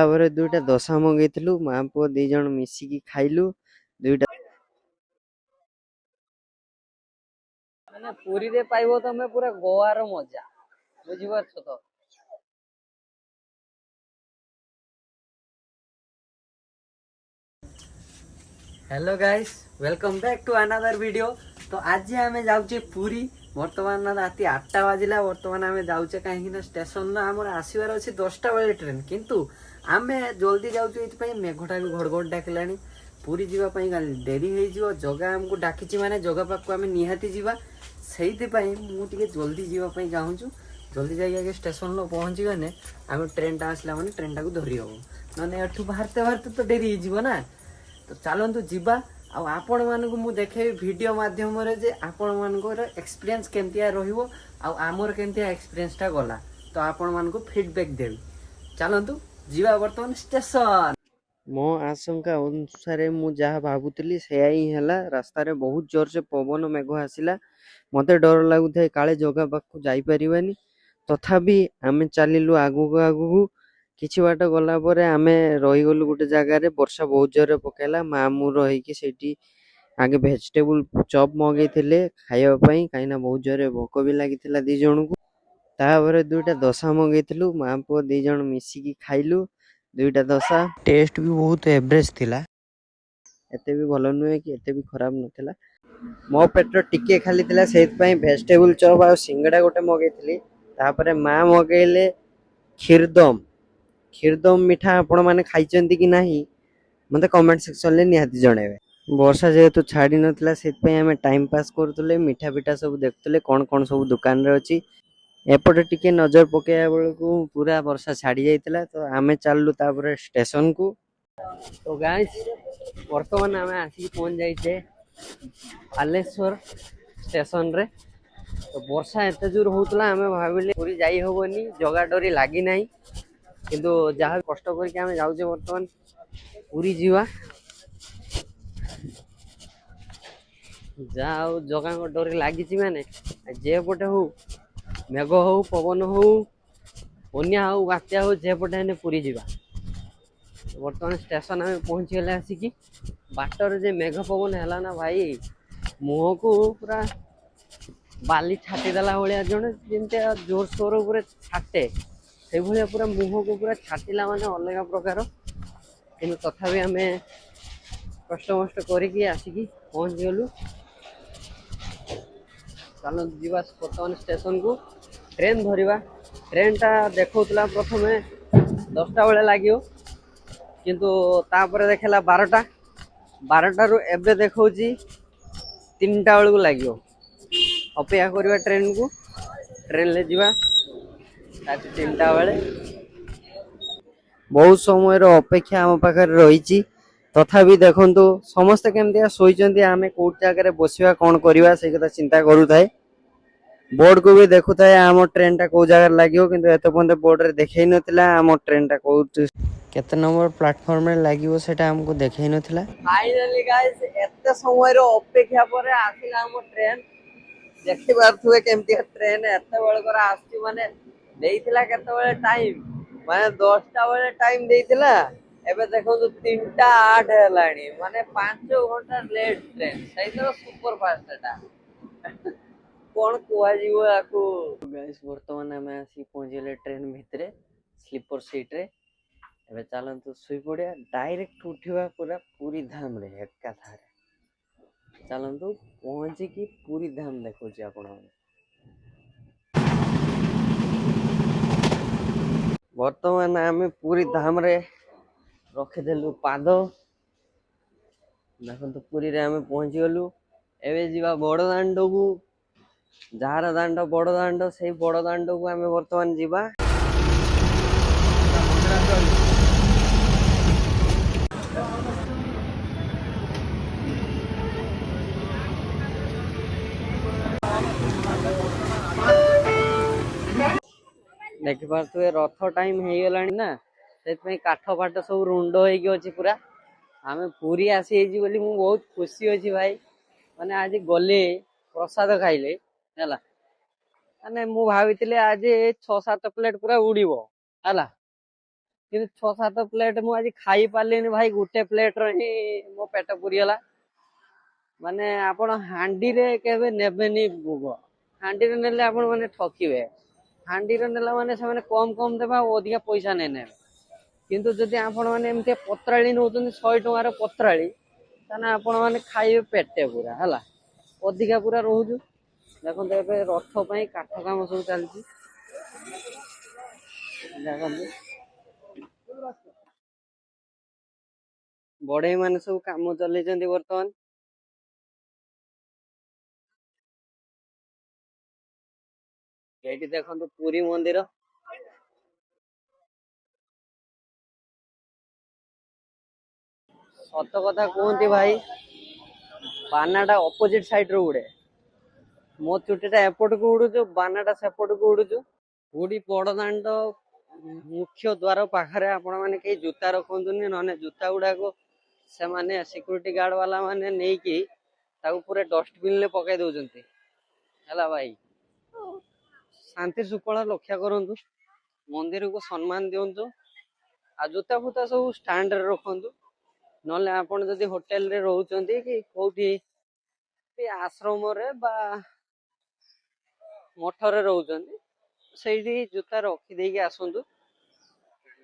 ତାପରେ ଦୁଇଟା ଦୋସା ମଗେଇଥିଲୁ ମା ପୁଅ ଦି ଜଣ ମିଶିକି ଖାଇଲୁ। ଦୁଇଟା ମାନେ ପୁରୀରେ ପାଇବ ତମେ ପୁରା ଗୋଆର ମଜା, ବୁଝିପାରୁଛ ତ? Hello guys, welcome back to another video. तो आज आम जाऊे पुरी। बर्तमान राति 8टा बाजिला। बर्तमान आम जाऊे कहीं स्टेशन आमर आसबार अच्छे 10टा बेले ट्रेन, किंतु आम जल्दी जाऊँ ये मेघटा भी घड़घड़ डाकिला। पुरी जावाई डेरी हो जगह आमको डाकी माने जगह पाक आम निहाती जावा से जल्दी जावाई चाहूँ। जल्दी जाइए स्टेशन पहुँची गने आम ट्रेनटा आसला मैंने ट्रेनटा को धरी हम ना एठू बाहरते बाहरते तो डेरी हो। तो चलतु जीवा आपण मानक मु देखेबी वीडियो माध्यम जे आपण मानकर एक्सपीरियंस केमतिया रहिबो आमर केमतिया एक्सपीरियंसटा गला तो आपण मानक फीडबैक देबी। चलतु जीवा वर्तमान स्टेशन। मो आशंका अनुसार मु जहाँ भावुली से ही है। रास्तार बहुत जोर से पवन मेघ आसला। मत डर लगुए काले जगह पाक जापरानी। तथापि आम चलू आगू आगू किछि बाट गला परे आमे रहीगलु गोटे जगार। वर्षा बहुत जोर पकेला। मामू रहीकि सेठी आगे वेजिटेबल चॉप मगेइथिले खाइबा कहीं बहुत जोर भोक भी लगी दी जन को। तापर दुईटा दोसा मगेइथिलु मां पुओ दी जन मिसिकी खाइलु। दुईटा दोसा टेस्ट भी बहुत एवरेज थिला। एते भी भल नुहे कि एते भी खराब नथिला। मो पेट टिके खाली थिला सेइतपई वेजिटेबल चॉप आ सिंगड़ा गोटे मगेइथिली। तापर मां मगेइले खीरदम। खीरदम मिठा आपण माने खाइचंती कि नाही मते कमेंट सेक्शन ले निहाती जणेबे। वर्षा जेहेतु छाड़ी नथिला सेइतपई आमे टाइम पास करतुले मिठा पिठा सब देखतुले कोन कोन सब दुकान रे अछि। एपटे टिके नजर पकेया बेलकु पूरा वर्षा छाड़ी जाइतिला। तो आमे चललु तापर स्टेशन को। तो गाइस वर्तमान आम आसिक पहुंच जाइए बालेश्वर स्टेशन रे। तो वर्षा एत जोर होता आम भाविले पूरी जाई हबनी, जगा डोरी लगी ना। किंतु जहाँ कष्ट करके आम जाऊे बर्तमान पूरी जीवा जहा जगह डोरी लगी माने जेपटे हो मेघ हो पवन हो बन्या हो बात्या हो जेपटे पूरी जीवा। बर्तमान स्टेशन आम पहुँची गले आसिकी। बाटर जे मेघ पवन है ना भाई मुह को पूरा बाली छाटीदेला भाया जड़े जमी जोरसोर पूरा छाटे से भाया पूरा मुह को पूरा छाटिला माने अलग प्रकार। कि तथापि आम कष्ट मस्ट करके आसिकी पहुँची गलु। चलो जीवा बर्तमान स्टेशन को ट्रेन धरिबा। ट्रेनटा देखौतला प्रथमे 10टा बेले लागियो, किंतु तापर देखला 12टा। 12टा रु एबे देखौची 3टा बेलू लगे। अपेक्षा करवा ट्रेन को। ट्रेन ले जीवा 3टा बेले। बहुत समय अपेक्षा आम पाखे रही। तथापि देखंतु समस्ते केमतिया सोईचंती आमे कोट जगह बसिबा कोन करबा से कथा चिंता करूथाय। बोर्ड को भी देखुथाय आम ट्रेन टा को जगह लागियो, किंतु एत पर्यंत बोर्ड रे देखै नथिला आम ट्रेन टा को केते नंबर प्लेटफॉर्म रे लागियो सेटा हमको देखै नथिला। फाइनली गाइस एत समय अपेक्षा पर आसिला हम ट्रेन। देखि पारथुए केमतिया ट्रेन एत बेल कर आसी माने देइथिला केते बेले टाइम माने 10टा बेले टाइम देइथिला। एबे देखो 3टा 8 हेलानी माने 5 घंटा लेट ट्रेन। सही तो सुपर फास्ट एटा कौन कुआ जीवो आकू। गाइस वर्तमान आमे आसी पहुंचले ट्रेन भितरे स्लीपर सीट रे। एबे चलंतु सुई पड़िया डायरेक्ट उठिबा पूरा पूरी धाम रे एका थारे। चलंतु पहुंची की पूरी धाम देखौची आपण। वर्तमान आमे पूरी धाम रे रखिदेलु पाद। देखो पुरी रे आमे पहुंची गलु। एबे जीवा बड़ दांड को। जार दांड बड़ दांड से बड़ दांड को आमे वर्तमान जीवा। देखि पारथुए रथ टाइम हे गलानी ना से काठ फाट सब रुंड होइकी अछि पूरा। आमे पूरी आसी हेजी बोली मु बहुत खुशी अछि भाई। माने आज गले प्रसाद खाइले हैला माने मु भावितिले आज 6-7 प्लेट पूरा उड़ीबो हैला। କିନ୍ତୁ 6-7 ପ୍ଲେଟ ମୁଁ ଆଜି ଖାଇ ପାରିଲିନି ଭାଇ, ଗୋଟେ ପ୍ଲେଟରେ ହିଁ ମୋ ପେଟ ପୁରିଗଲା। ମାନେ ଆପଣ ହାଣ୍ଡିରେ କେବେ ନେବେନି ଭୋଗ, ହାଣ୍ଡିରେ ନେଲେ ଆପଣ ମାନେ ଠକିବେ। ହାଣ୍ଡିରେ ନେଲା ମାନେ ସେମାନେ କମ ଦେବା ଆଉ ଅଧିକା ପଇସା ନେବେ। କିନ୍ତୁ ଯଦି ଆପଣ ମାନେ ଏମିତି ପତ୍ରାଳି ନଉଛନ୍ତି 100 ଟଙ୍କାର ପତ୍ରାଳି, ତାହେଲେ ଆପଣ ମାନେ ଖାଇବେ ପେଟେ ପୁରା ହେଲା, ଅଧିକା ପୁରା ରହୁଛୁ। ଦେଖନ୍ତୁ ଏବେ ରଥ ପାଇଁ କାଠ କାମ ସବୁ ଚାଲିଛି, ଦେଖନ୍ତୁ ବଢେଇ ମାନେ ସବୁ କାମ ଚଲେଇଛନ୍ତି ବର୍ତ୍ତମାନ। ଏଇଠି ଦେଖନ୍ତୁ ପୁରୀ ମନ୍ଦିର, ସତ କଥା କୁହନ୍ତି ଭାଇ, ବାନାଟା ଅପୋଜିଟ ସାଇଡ ରୁ ଉଡେ। ମୋ ଚୁଟିଟା ଏପଟକୁ ଉଡୁଛୁ, ବାନାଟା ସେପଟକୁ ଉଡୁଛୁ। ପୁରୀ ବଡଦାଣ୍ଡ ମୁଖ୍ୟ ଦ୍ୱାର ପାଖରେ ଆପଣ ମାନେ କେହି ଜୁତା ରଖନ୍ତୁନି, ନହେଲେ ଜୁତା ଗୁଡାକ ସେମାନେ ସିକ୍ୟୁରିଟି ଗାର୍ଡ ବାଲା ମାନେ ନେଇକି ତାକୁ ପୁରା ଡଷ୍ଟବିନ ରେ ପକେଇ ଦଉଛନ୍ତି ହେଲା ଭାଇ। ଶାନ୍ତି ଶୃଙ୍ଖଳା ରକ୍ଷା କରନ୍ତୁ, ମନ୍ଦିରକୁ ସମ୍ମାନ ଦିଅନ୍ତୁ, ଆଉ ଜୁତା ଫୁତା ସବୁ ଷ୍ଟାଣ୍ଡରେ ରଖନ୍ତୁ। ନହେଲେ ଆପଣ ଯଦି ହୋଟେଲରେ ରହୁଛନ୍ତି କି କୋଉଠି ଆଶ୍ରମରେ ବା ମଠରେ ରହୁଛନ୍ତି, ସେଇଠି ଜୁତା ରଖିଦେଇକି ଆସନ୍ତୁ,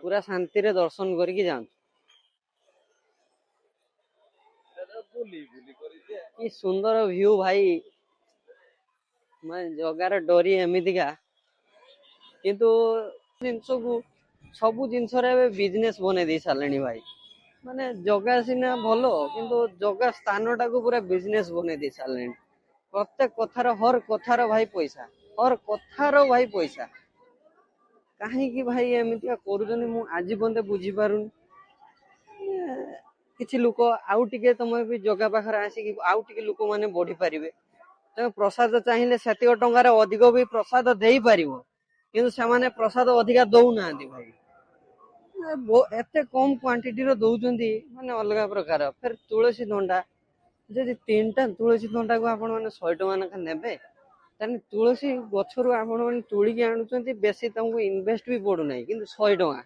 ପୁରା ଶାନ୍ତିରେ ଦର୍ଶନ କରିକି ଯାଆନ୍ତୁ। କି ସୁନ୍ଦର ଭ୍ୟୁ ଭାଇ, ମାନେ ଜଗାର ଡୋରି ଏମିତିକା। କିନ୍ତୁ ଜିନିଷକୁ ସବୁ ଜିନିଷରେ ଏବେ ବିଜନେସ ବନେଇ ଦେଇ ସାରିଲେଣି ଭାଇ। ମାନେ ଜଗା ସିନା ଭଲ, କିନ୍ତୁ ଜଗା ସ୍ଥାନ ଟାକୁ ପୁରା ବିଜନେସ ବନେଇ ଦେଇ ସାରିଲେଣି। ପ୍ରତ୍ୟେକ କଥାର ହର କଥାର ଭାଇ ପଇସା, ହର କଥାର ଭାଇ ପଇସା। କାହିଁକି ଭାଇ ଏମିତିଆ କରୁଛନ୍ତି ମୁଁ ଆଜି ପର୍ଯ୍ୟନ୍ତ ବୁଝିପାରୁନି। କିଛି ଲୋକ ଆଉ ଟିକେ ତମେ ବି ଜଗା ପାଖରେ ଆସିକି ଆଉ ଟିକେ ଲୋକମାନେ ବଢି ପାରିବେ। ତମେ ପ୍ରସାଦ ଚାହିଁଲେ ସେତିକ ଟଙ୍କାରେ ଅଧିକ ବି ପ୍ରସାଦ ଦେଇପାରିବ, କିନ୍ତୁ ସେମାନେ ପ୍ରସାଦ ଅଧିକା ଦଉନାହାନ୍ତି ଭାଇ। ଏତେ କମ କ୍ୱାଣ୍ଟିଟିର ଦଉଛନ୍ତି, ମାନେ ଅଲଗା ପ୍ରକାର। ଫେର ତୁଳସୀ ଦଣ୍ଡା, ଯଦି 3ଟା ତୁଳସୀ ଦଣ୍ଡାକୁ ଆପଣ ମାନେ 100 ଟଙ୍କା ଲେଖା ନେବେ, ତାହେଲେ ତୁଳସୀ ଗଛରୁ ଆପଣ ମାନେ ତୋଳିକି ଆଣୁଛନ୍ତି, ବେଶୀ ତମକୁ ଇନଭେଷ୍ଟ ବି ପଡୁନାହିଁ, କିନ୍ତୁ 100 ଟଙ୍କା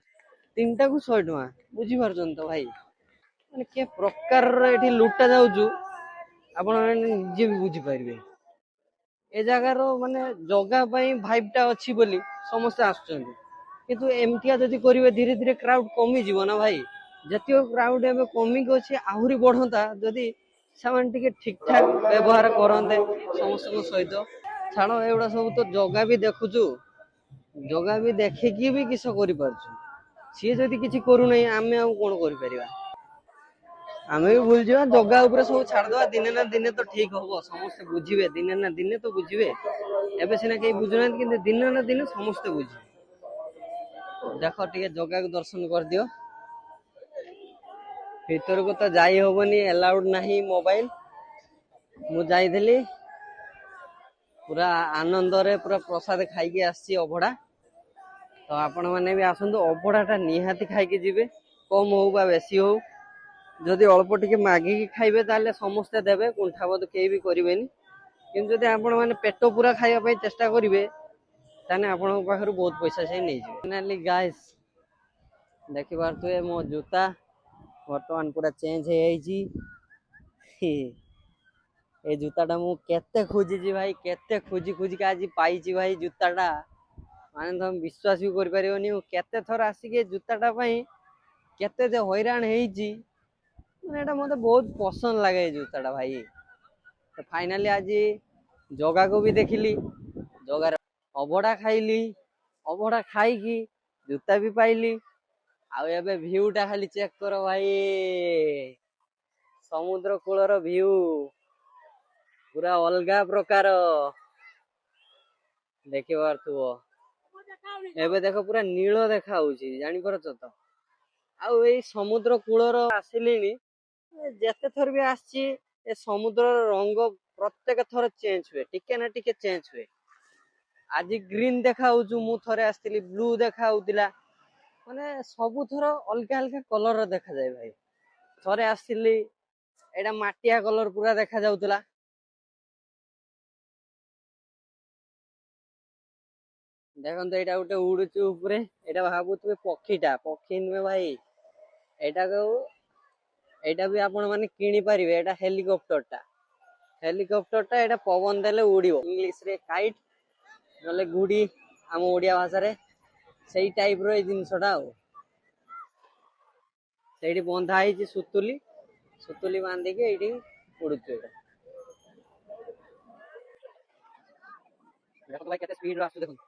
3ଟାକୁ 100 ଟଙ୍କା। ବୁଝିପାରୁଛନ୍ତି ତ ଭାଇ, ମାନେ କି ପ୍ରକାରର ଏଠି ଲୁଟା ଯାଉଛୁ ଆପଣ ମାନେ ନିଜେ ବି ବୁଝିପାରିବେ। ଏ ଜାଗାର ମାନେ ଜଗା ପାଇଁ ଭାଇବ ଟା ଅଛି ବୋଲି ସମସ୍ତେ ଆସୁଛନ୍ତି, କିନ୍ତୁ ଏମିତିଆ ଯଦି କରିବେ ଧୀରେ ଧୀରେ କ୍ରାଉଡ କମିଯିବ ନା ଭାଇ। ଯେତିକ କ୍ରାଉଡ ଏବେ କମିକି ଅଛି ଆହୁରି ବଢନ୍ତା ଯଦି ସେମାନେ ଟିକେ ଠିକ ଠାକ ବ୍ୟବହାର କରନ୍ତେ ସମସ୍ତଙ୍କ ସହିତ। ଛାଡ ଏଗୁଡା ସବୁ ତ ଜଗା ବି ଦେଖୁଛୁ, ଜଗା ବି ଦେଖିକି ବି କିସ କରିପାରୁଛୁ। ସିଏ ଯଦି କିଛି କରୁନାହିଁ ଆମେ ଆଉ କଣ କରିପାରିବା। ଆମେ ବି ଭୁଲଯିବା, ଜଗା ଉପରେ ସବୁ ଛାଡିଦବା, ଦିନେ ନା ଦିନେ ତ ଠିକ ହବ, ସମସ୍ତେ ବୁଝିବେ, ଦିନେ ନା ଦିନେ ତ ବୁଝିବେ। ଏବେ ସିନା କେହି ବୁଝୁନାହାନ୍ତି, କିନ୍ତୁ ଦିନେ ନା ଦିନେ ସମସ୍ତେ ବୁଝିବେ। ଦେଖ ଟିକେ ଜଗାକୁ ଦର୍ଶନ କରିଦିଅ। ଭିତରକୁ ତ ଯାଇ ହବନି, ଏଲାଉଡ ନାହିଁ ମୋବାଇଲ। ମୁଁ ଯାଇଥିଲି ପୁରା ଆନନ୍ଦରେ ପୁରା ପ୍ରସାଦ ଖାଇକି ଆସିଛି, ଅଭଡା। ତ ଆପଣ ମାନେ ବି ଆସନ୍ତୁ, ଅଭଡା ଟା ନିହାତି ଖାଇକି ଯିବେ, କମ ହଉ ବା ବେଶୀ ହଉ। ଯଦି ଅଳ୍ପ ଟିକେ ମାଗିକି ଖାଇବେ ତାହେଲେ ସମସ୍ତେ ଦେବେ, କୁଣ୍ଠାବୋଧ କେହି ବି କରିବେନି। କିନ୍ତୁ ଯଦି ଆପଣ ମାନେ ପେଟ ପୁରା ଖାଇବା ପାଇଁ ଚେଷ୍ଟା କରିବେ, ତାହେଲେ ଆପଣଙ୍କ ପାଖରୁ ବହୁତ ପଇସା ସେ ନେଇଯିବେ। ଫାଇନାଲି ଗାଇସ୍, ଦେଖିପାରୁଥିବେ ମୋ ଜୁତା ବର୍ତ୍ତମାନ ପୁରା ଚେଞ୍ଜ ହେଇଯାଇଛି। ଏଇ ଜୁତା ଟା ମୁଁ କେତେ ଖୋଜିଛି ଭାଇ, କେତେ ଖୋଜି ଖୋଜିକି ଆଜି ପାଇଛି ଭାଇ ଜୁତା ଟା। ମାନେ ତମେ ବିଶ୍ୱାସ ବି କରିପାରିବନି, ମୁଁ କେତେ ଥର ଆସିକି ଏ ଜୁତା ଟା ପାଇଁ କେତେ ଯେ ହଇରାଣ ହେଇଛି। ମାନେ ଏଇଟା ମତେ ବହୁତ ପସନ୍ଦ ଲାଗେ ଏଇ ଜୁତା ଟା ଭାଇ। ଫାଇନାଲି ଆଜି ଜଗାକୁ ବି ଦେଖିଲି, ଜଗାର ଅବଢା ଖାଇଲି, ଅବଢା ଖାଇକି ଜୁତା ବି ପାଇଲି। ଆଉ ଏବେ ଭିଉ ଟା ଖାଲି ଚେକ୍ କର ଭାଇ, ସମୁଦ୍ର କୂଳର ଭିଉ ପୁରା ଅଲଗା ପ୍ରକାର ଦେଖିପାରୁଥିବ। ଏବେ ଦେଖ ପୁରା ନୀଳ ଦେଖା ହଉଛି, ଜାଣିପାରୁଛ ତ। ଆଉ ଏଇ ସମୁଦ୍ର କୂଳର ଆସିଲିଣି, ଯେତେ ଥର ବି ଆସିଛି ଏ ସମୁଦ୍ରର ରଙ୍ଗ ପ୍ରତ୍ୟେକ ଥର ଚେଞ୍ଜ ହୁଏ, ଟିକେ ନା ଟିକେ ଚେଞ୍ଜ ହୁଏ। ଆଜି ଗ୍ରୀନ ଦେଖା ହଉଛୁ, ମୁଁ ଥରେ ଆସିଥିଲି ବ୍ଲୁ ଦେଖା ହଉଥିଲା। ମାନେ ସବୁଥର ଅଲଗା ଅଲଗା କଲର ଦେଖାଯାଏ ଭାଇ। ଥରେ ଆସିଥିଲି ଏଇଟା ମାଟିଆ କଲର ପୁରା ଦେଖା ଯାଉଥିଲା। ଦେଖନ୍ତୁ ଏଇଟା ଗୋଟେ ଉଡୁଛି ଉପରେ, ଏଇଟା ଭାବୁଥିବେ ପକ୍ଷୀଟା, ପକ୍ଷୀ ନୁହେଁ ଭାଇ, ଏଇଟା ବି ଆପଣ ମାନେ କିଣି ପାରିବେ। ଏଇଟା ହେଲିକପ୍ଟରଟା ଏଇଟା ପବନ ଦେଲେ ଉଡିବ। ଇଂଲିଶରେ କାଇଟ୍ ନହେଲେ ଗୁଡି ଆମ ଓଡିଆ ଭାଷାରେ, ସେଇ ଟାଇପର ଏଇ ଜିନିଷଟା ଆଉ। ସେଇଠି ବନ୍ଧା ହେଇଛି ସୁତୁଲି ବାନ୍ଧିକି ଏଇଠି ଉଡୁଛି ଏଇଟା। ଦେଖନ୍ତୁ ଭାଇ କେତେ ସ୍ପିଡରେ ଆସୁଛି ଦେଖନ୍ତୁ।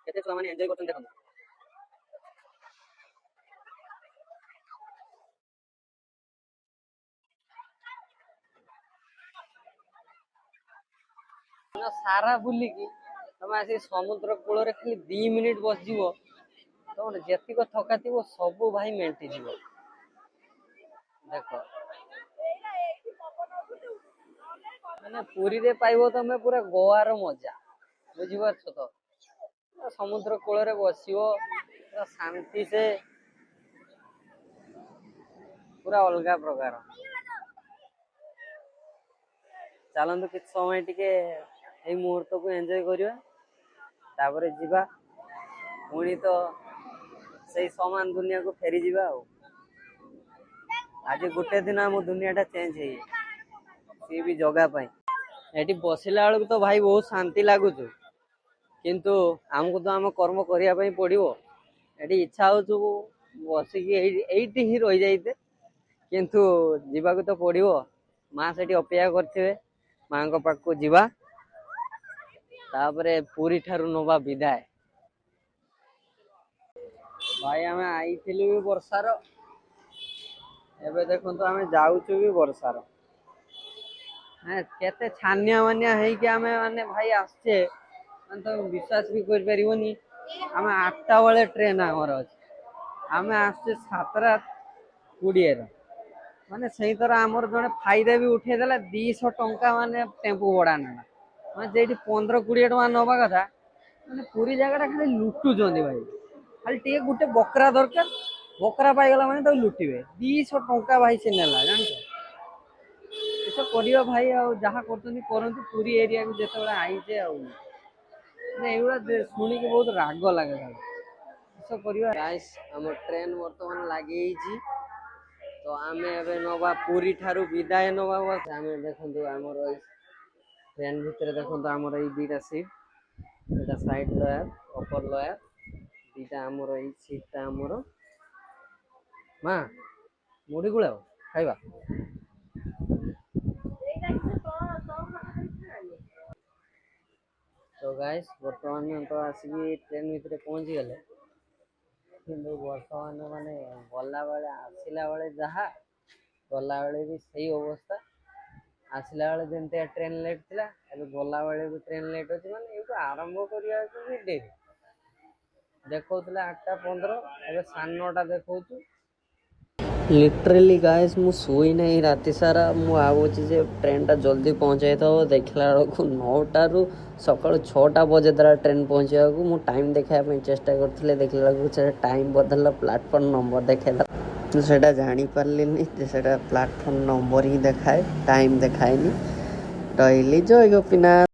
କେତେ ଛୁଆମାନେ ଏନ୍ଜୟ କରୁଛନ୍ତି ଦେଖନ୍ତୁ। ସାରା ବୁଲିକି ତମେ ଆସି ସମୁଦ୍ର କୂଳରେ ଖାଲି 2 ମିନିଟ୍ ବସିଯିବ, ତମର ଯେତିକ ଥକା ଥିବ ସବୁ ଭାଇ ମେଣ୍ଟିଯିବ। ଦେଖ ମାନେ ପୁରୀରେ ପାଇବ ତମେ ପୁରା ଗୋଆର ମଜା, ବୁଝିପାରୁଛ ତ? ସମୁଦ୍ର କୂଳରେ ବସିବ ପୁରା ଶାନ୍ତି, ସେ ପୁରା ଅଲଗା ପ୍ରକାର। ଚାଲନ୍ତୁ କିଛି ସମୟ ଟିକେ ଏଇ ମୁହୂର୍ତ୍ତକୁ ଏନ୍ଜୟ କରିବା, ତାପରେ ଯିବା ପୁଣି ତ ସେଇ ସମାନ ଦୁନିଆକୁ ଫେରିଯିବା ଆଉ। ଆଜି ଗୋଟେ ଦିନ ଆମ ଦୁନିଆଟା ଚେଞ୍ଜ ହେଇଯାଇଛି, ସିଏ ବି ଜଗା ପାଇଁ। ଏଠି ବସିଲା ବେଳକୁ ତ ଭାଇ ବହୁତ ଶାନ୍ତି ଲାଗୁଛି, କିନ୍ତୁ ଆମକୁ ତ ଆମ କର୍ମ କରିବା ପାଇଁ ପଡିବ। ଏଠି ଇଚ୍ଛା ହଉଛୁ ବସିକି ଏଇଠି ହିଁ ରହିଯାଇତେ, କିନ୍ତୁ ଯିବାକୁ ତ ପଡିବ। ମା ସେଠି ଅପେକ୍ଷା କରିଥିବେ, ମାଙ୍କ ପାଖକୁ ଯିବା, ତାପରେ ପୁରୀ ଠାରୁ ନବା ବିଦାୟ। ଭାଇ ଆମେ ଆଇଥିଲୁ ବି ବର୍ଷାର, ଏବେ ଦେଖନ୍ତୁ ଆମେ ଯାଉଛୁ ବି ବର୍ଷାର। କେତେ ଛାନିଆ ମାନିଆ ହେଇକି ଆମେ ମାନେ ଭାଇ ଆସିଛେ, ମାନେ ତମେ ବିଶ୍ୱାସ ବି କରିପାରିବନି। ଆମେ 8ଟା ବେଳେ ଟ୍ରେନ ଆମର ଅଛି, ଆମେ ଆସୁଛେ 7:20ର। ମାନେ ସେଇଥର ଆମର ଜଣେ ଫାଇଦା ବି ଉଠେଇଦେଲା, 200 ଟଙ୍କା ମାନେ ଟେମ୍ପୁ ଭଡା ନେଲା। ମାନେ ସେଇଠି 15-20 ଟଙ୍କା ନବା କଥା, ମାନେ ପୁରୀ ଜାଗାଟା ଖାଲି ଲୁଟୁଛନ୍ତି ଭାଇ। ଖାଲି ଟିକେ ଗୋଟେ ବକରା ଦରକାର, ବକରା ପାଇଗଲା ମାନେ ତାକୁ ଲୁଟିବେ। 200 ଟଙ୍କା ଭାଇ ସେ ନେଲା, ଜାଣିଛ? ଏସବ କରିବା ଭାଇ, ଆଉ ଯାହା କରୁଛନ୍ତି କରନ୍ତୁ। ପୁରୀ ଏରିଆକୁ ଯେତେବେଳେ ଆଇଛେ ଆଉ ଏଇଗୁଡା ଶୁଣିକି ବହୁତ ରାଗ ଲାଗେ ଭାଇ। ଏସବ କରିବା। ଗାଇସ୍ ଆମ ଟ୍ରେନ ବର୍ତ୍ତମାନ ଲାଗିଯାଇଛି, ତ ଆମେ ଏବେ ନବା ପୁରୀ ଠାରୁ ବିଦାୟ ନବା। ଆମେ ଦେଖନ୍ତୁ ଆମର ଏଇ ଟ୍ରେନ ଭିତରେ ଦେଖନ୍ତୁ ଆମର ଏଇ 2ଟା ସିଟ୍, ଏଇଟା ସାଇଡ ଲୟାର, ଅପର ଲୟାର, 2ଟା ଆମର ଏଇ ସିଟ୍ଟା ଆମର। ମା ମୁଢି ଗୁଳାଅ ଖାଇବା। ତ ଗାଇସ୍ ବର୍ତ୍ତମାନ ତ ଆସିକି ଟ୍ରେନ ଭିତରେ ପହଞ୍ଚିଗଲେ, କିନ୍ତୁ ବର୍ତ୍ତମାନ ମାନେ ଗଲାବେଳେ ଆସିଲା ବେଳେ ଯାହା, ଗଲାବେଳେ ବି ସେଇ ଅବସ୍ଥା। ଆସିଲା ବେଳେ ଯେମିତିଆ ଟ୍ରେନ ଲେଟ୍ ଥିଲା, ଏବେ ଗଲାବେଳେ ବି ଟ୍ରେନ ଲେଟ୍ ଅଛି। ମାନେ ଏଇଠୁ ଆରମ୍ଭ କରିବାକୁ ବି ଡେରି। ଦେଖଉଥିଲା 8:15, ଏବେ 9:30 ଦେଖଉଛୁ। ଲିଟରାଲି ଗାଇସ୍ ମୁଁ ଶୋଇ ନାହିଁ ରାତି ସାରା। ମୁଁ ଭାବୁଛି ଯେ ଟ୍ରେନଟା ଜଲ୍ଦି ପହଞ୍ଚାଇଥିବ, ଦେଖିଲା ବେଳକୁ 9ଟାରୁ ସକାଳୁ 6ଟା ବଜେ ଦ୍ୱାରା ଟ୍ରେନ ପହଞ୍ଚିବାକୁ ମୁଁ ଟାଇମ୍ ଦେଖାଇବା ପାଇଁ ଚେଷ୍ଟା କରୁଥିଲି। ଦେଖିଲା ବେଳକୁ ସେଟା ଟାଇମ୍ ବଦଳିଲା, ପ୍ଲାଟଫର୍ମ ନମ୍ବର ଦେଖାଇଲା। ମୁଁ ସେଇଟା ଜାଣିପାରିଲିନି ଯେ ସେଇଟା ପ୍ଲାଟଫର୍ମ ନମ୍ବର ହିଁ ଦେଖାଏ, ଟାଇମ୍ ଦେଖାଏନି। ରହିଲି, ଜୟ ଗୋପୀନାଥ।